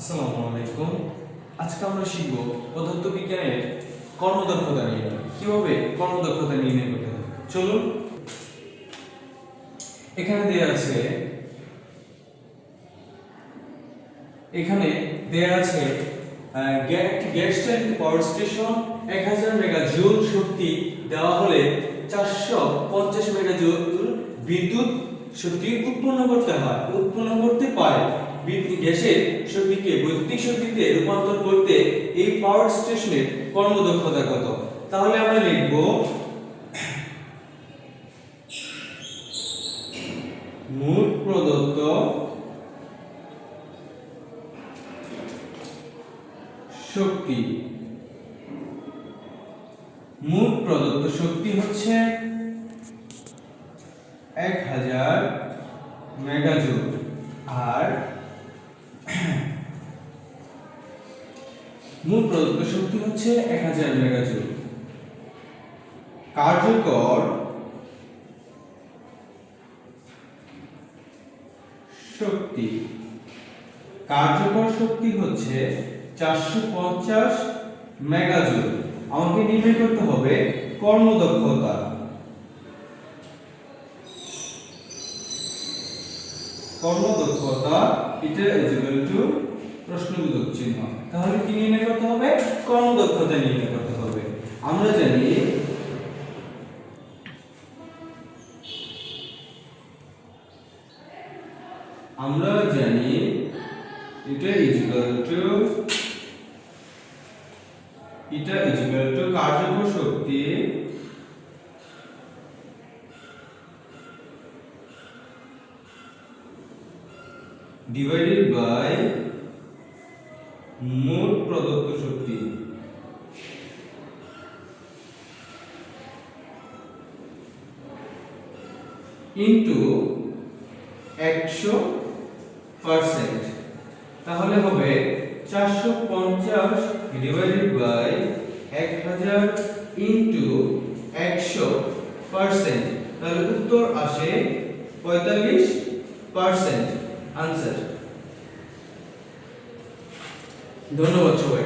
আসসালামু আলাইকুম। আজকে আমরা শিখব পদার্থবিজ্ঞানের কর্মদক্ষতা নিয়ে। কিভাবে কর্মদক্ষতা নির্ণয় করতে হয় চলুন। এখানে দেয়া আছে একটি গ্যাস চালিত পাওয়ার স্টেশন 1000 মেগাজুল শক্তি দেওয়া হলে 450 মেগাজুল বিদ্যুৎ শক্তি উৎপন্ন করতে পারে। গ্যাসের শক্তিকে বৈদ্যুতিক শক্তিতে রূপান্তর করতে এই পাওয়ার স্টেশনের কর্মদক্ষতা কত? তাহলে আমরা লিখব মোট প্রদত্ত শক্তি। মোট প্রদত্ত শক্তি হচ্ছে 1000 মেগাজুল আর মোট প্রদত্ত শক্তি হচ্ছে 1000 মেগাজুল। কার্যকর শক্তি হচ্ছে 450 মেগাজুল। আমাকে নির্ণয় করতে হবে কর্মদক্ষতা। এটা ইকুয়াল টু প্রশ্নবোধক চিহ্ন। তাহলে কি নির্ণয় করতে হবে? কর্মদক্ষতা নির্ণয় করতে হবে। আমরা জানি এটা ইকুয়াল টু কার্যকর শক্তি ডিভাইডেড বাই মোট প্রদত্ত শক্তি। ইনটু 100%। তাহলে হবে 450 ডিভাইডেড বাই 1000 ইনটু 100%। তাহলে উত্তর আসে 45%। আনসার। ধন্যবাদ সবাই।